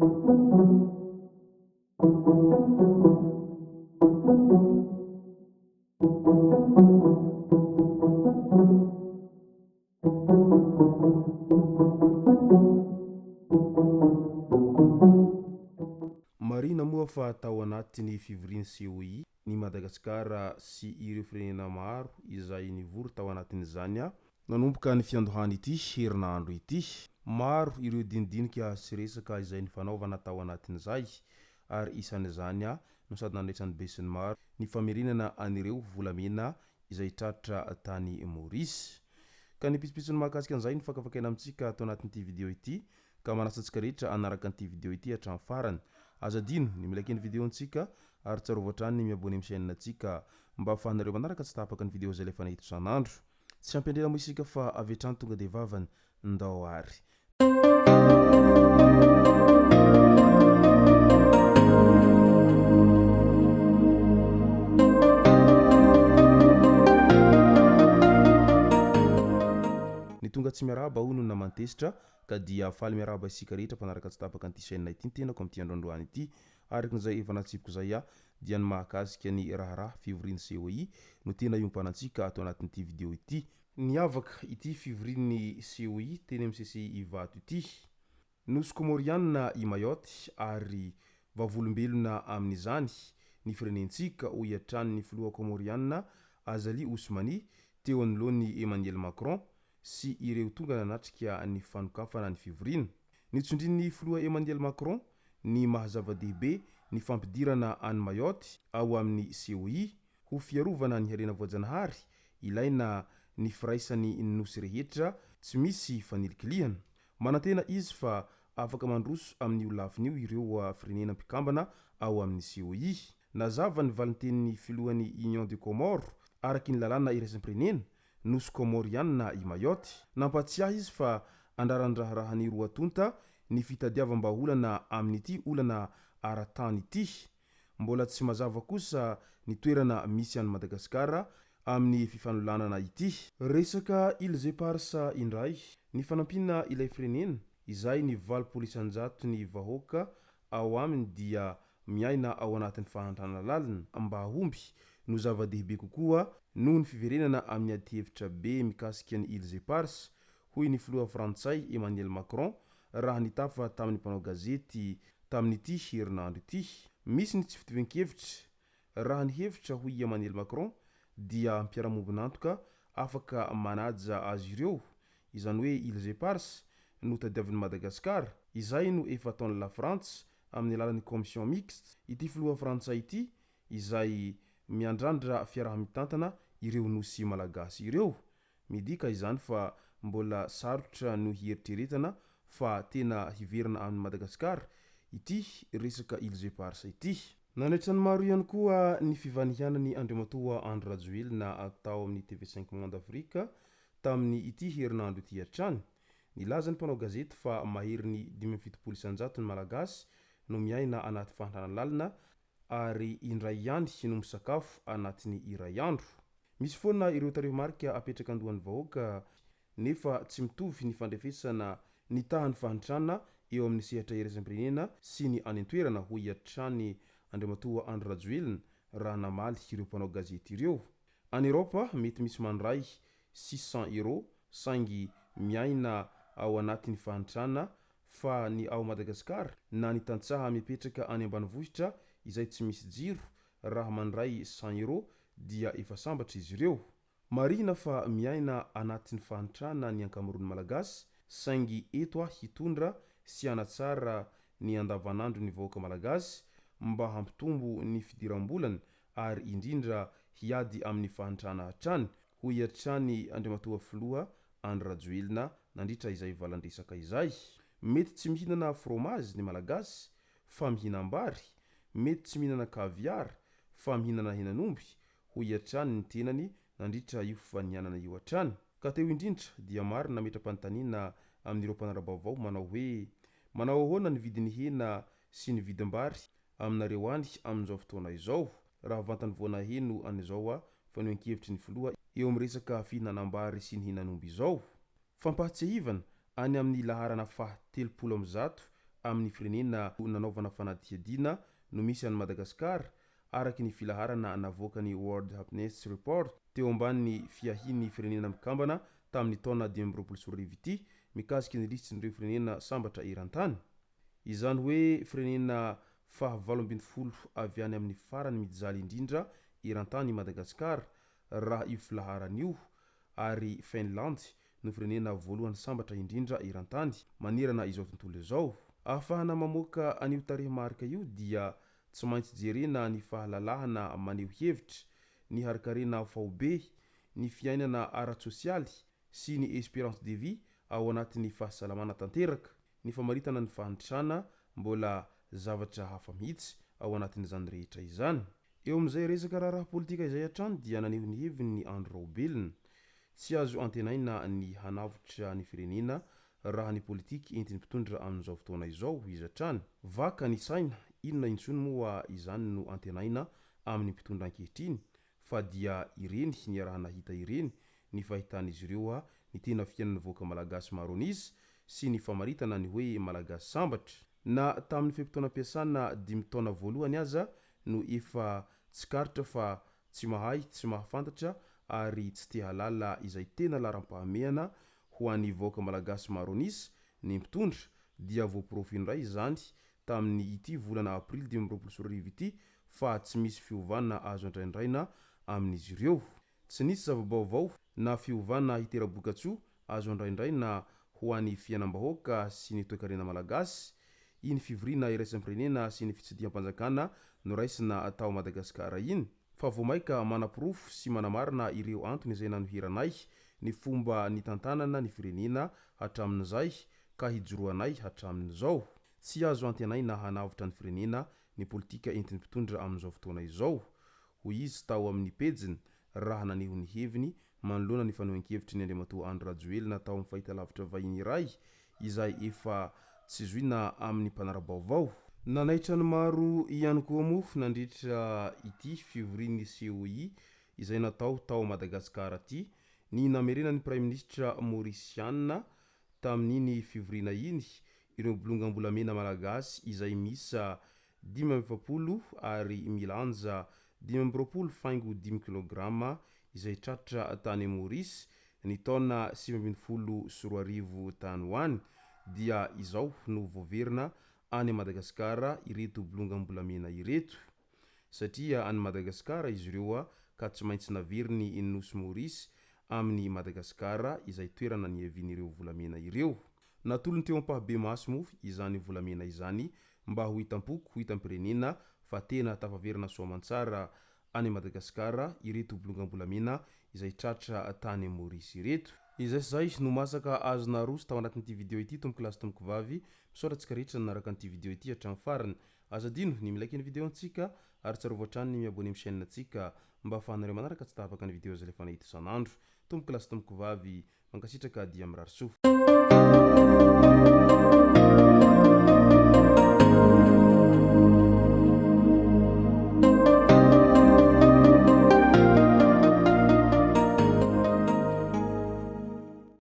Marina moa fa tao anatiny fiviriny COI ny Madagasikara sy ireo firenena maro izay nivory tao anatin'izany nanomboka ny fiandohany ity herinandro ity. Maro ireo dindinika sy resaka izay nifanaovana tao anatin'izay ary isan'izany no sady nandretsany be sy ny maro ny famerinana anireo volamena izay tratra tany Maurice. Ka ny pitsopitsony mahakasika an'izay ny fakafakaina amintsika tao anatin'ity video ity ka manasa antsika rehetra anaraka an'ity video ity hatramin'ny farany. Azadino ny milaiky ny video antsika ary tsarovatrany ny miabone amin'ny chaîne antsika mba ahafahanareo manaraka tsy tapaka ny video izay lefa nahita isan'andro. Tsy ampendrena moa isika fa avy hatrany tonga dia vavany ndao ary. Ny tonga tsy miaraba hono na mantesitra ka dia faly miaraba isika rehetra mpanaraka tsy tapaka an'ity chaîne ity tenako amin'ity androandroany ity. Arakin'izay efa natsipiko zay dia ny mahakasika ny raharaha fiviriny COI no tena iompanantsika atao anatin'ity video ity. Ny avaka ity fiviriny COI teny amin'sesy ivato ity. Nosy Komoriana i Mayotte ary vavolombelona amin'izany ny firenentsika ho iatrany ny filoha Komoriana Azali Ousmani teo anoloan'ny Emmanuel Macron sy ireo tonga nanatrika ny fanokafana ny fivirina. Nitsondrin'ny filoha Emmanuel Macron ny mahazava-dehibe ny fampidirana any Mayotte ao amin'ny COI ho fiarovana ny harena voajanahary ilaina ny firaisany nosy rehetra tsy misy fanilikilihana. Manantena izy fa afaka mandroso amin'io lafin'io ireo firenena mpikambana ao amin'ny COI. Nazava ny valintenin'ny filohan'ny Union de Comores araky ny lalàna iraisam-pirenena Nosy Komoriana i Mayotte. Nampatsiahy izy fa andrarandraharaha ny roa tonta ny fitadiavam-baholana amin'ity olana ara-tany ity. Mbola tsy mazava kosa ny toerana misy any Madagasikara amin'ny fifanolanana ity. Resaka Îles Éparses indray ny fanampina ilay firenena izay ny 800 ny vahoaka ao aminy dia miaina ao anatin'ny fahantrana lalina mba homby no zava-dehibe kokoa noho ny fiverenana amin'ny adi-hevitra be mikasika ny Îles Éparses hoy ny filoha frantsay Emmanuel Macron raha nitafa tamin'ny mpanao gazety tamin'ity herinandro ity. Misy ny tsy fitovian-kevitra raha ny hevitra hoy Emmanuel Macron dia mpiara-mombonantoka afaka manaja azy ireo izany hoe Îles Éparses no tadiavin'ny Madagasikara izay no efa ataon'ny la France amin'ny alalan'ny commission mixte. Ity filoha frantsay ity izay miandrandra fiaraha-mitantana ireo nosy malagasy ireo midika izany fa mbola sarotra no hieritrretana fa tena hiverina amin'ny Madagasikara ity resaka Îles Éparses ity. Nandritran'ny maro ihany koa ny fivanihanany Andriamatoa Andry Rajoelina atao amin'ny TV5 Monde Afrique tamin'ny ity herinandro ity hatrany. Nilaza ny mpanao gazety fa mahery ny 700 ny malagasy no miaina anaty fahantrana lalina ary indray ihany no misakafo anatin'ny iray andro. Misy foana ireo tarehimarika apetraka andohan'ny vahoaka nefa tsy mitovy ny fandrefesana ny tahan'ny fahantrana eo amin'ny sehatra iraisam-pirenena sy ny any an-toerana ho iatrany Andriamatoa Andry Rajoelina raha namaly ireo mpanao gazety ireo. Any Eropa mety misy mandray 600 euro saingy miaina ao anatin'ny fahantrana fa ny ao Madagasikara na ny tantsaha mipetraka any ambanivohitra izay tsy misy jiro raha mandray 100 euro dia efa sambatra izy ireo. Marina fa miaina anatin'ny fahantrana ny ankamarony malagasy saingy eto hitondra sy anatsara ny andavanandro ny vahoaka malagasy mba hampitombo ny fidiram-bolana ary indrindra hiady amin'ny fahantrana hatrany ho iatrany Andriamatoa filoha Andry Rajoelina nandritra izay valandresaka izay. Mety tsy mihinana fromage ny malagasy fa mihinam-bary, mety tsy mihinana caviar fa mihinana henan'omby ho iatrany ny tenany nandritra io fivanianana io hatrany. Ka teo indrindra dia maro nametra-panontaniana amin'ireo mpanara-baovao manao hoe manao ahoana ny vidin'ny hena sy ny vidim-bary aminareo any amin'izao fotoana izao raha vantany voana heno an'izao fanehoan-kevitry ny filoha eo amin'ny resaka fihinanam-bary sy ny henan'omby izao. Fampahatsiahivana any amin'ny laharana faha 30 amin'ny firenena nanaovana fanadihadiana no misy any Madagasikara araky ny filaharana navoaka ny World Happiness Report teo amban'ny fiahin'ny firenena mikambana tamin'ny taona 2020 ity mikasiky ny lisitsin'ireo firenena sambatra eran-tany. Izany hoe firenena faha-80 avy any amin'ny farany mijaly indrindra eran-tany Madagasikara raha io filaharan'io, ary Finland no firenena voalohany sambatra indrindra eran-tany manerana izao tontolo izao. Ahafahana mamoaka an'io tarehy marika io dia tsy maintsy jerena ny fahalalahana maneho hevitra, ny harikarena faobe, ny fiainana ara-tsosialy sy ny espérance de vie ao anatin'ny fahasalamana tanteraka, ny famaritana ny fahantrana mbola zavatra hafa mihitsy ao anatin'izany rehetra izany. Eo amin'izay resaka raharaha politika izay hatrany dia naneho ny heviny ny Andrew Rajoelina tsy azo antenaina ny hanavotra ny firenena raha ny politiky entiny mpitondra amin'izao fotoana izao izy hatrany. Vaka ny saina, inona intsony moa izany no antenaina amin'ny mpitondra ankehitriny fa dia ireny ny raha nahita ireny ny fahitan'izy ireo ny tena fiainana voaka malagasy maro an'izy sy ny famaritana ny hoe malagasy sambatra. Na tamin'ny fiam-pitonam-piasana 5 taona voalohany aza no efa tsy karitra fa tsy mahay, tsy mahafantatra ary tsy te halala izay tena laharam-pahamehana ho an'ny voaka malagasy maro an'izy ny mpitondra dia voaprofindray izany tamin'ny ity volana aprily 2020 ity fa tsy misy fiovana azo andraindraina amin'izy ireo. Tsy nisy zava-baovao na fiovana hitera-bokatsoa azo andraindraina ho an'ny fiainam-bahoaka sy ny toe-karena malagasy. Iny fivoriana iraisam-pirenena sy ny fitsidiham-panjakana no raisina atao Madagasikara iny fa voamaika manam-pirofo sy manamarina ireo antony izay nanoheranay ny fomba ny tantanana ny firenena hatramin'izay ka hijoroanay hatramin'izao. Tsy azo antenaina hanavotra ny firenena ny politika entiny mpitondra amin'izao fotoana izao, hoy izy tao amin'ny pejiny raha naneho ny heviny manoloana ny fanehoan-kevitry ny Andriamatoa Andry Rajoelina tao amin'ny fahitalavitra vahiny iray izay efa tsy zoina amin'ny mpanara-baovao. Nanaitra ny maro ihany koa moa nandritra ity fivorian'ny COI izay natao tao Madagasikara ity ny namerenan'ny Prime Ministra Mauriciana tamin'iny fivoriana iny ireo bolongambolamena malagasy izay misa 570 ary milanja 520.5 kg izay tratra tany Maurice ny taona 2024 tany hoany dia izao no voaverina any Madagasikara ireto bolongambolamena ireto satria any Madagasikara izy ireo ka tsy maintsy naveriny nosy Maurice amin'ny Madagasikara izay toerana ny hevin'ireo volamena ireo. Natolony teo ampahabe maso moa izany volamena izany mba ho hitampoko ho hitam-pirenena fa tena tafaverina soamantsara any Madagasikara ireto bolongambolamena izay tratra tany Maurice ireto. Izay no masaka azona roso tao anatin'ity video ity tompo kilasy tompo vavy misaotratsika rehetra nanaraka an'ity video ity hatramin'ny farany. Azadino ny milaiky ny video antsika ary tsarovatra trany ny miabone amin'ny chaîne antsika mba ahafahanareo manaraka tsy tapaka ny video zay lefa nahita isan'andro. Tompo kilasy tompo vavy mankasitraka dia mirary soa.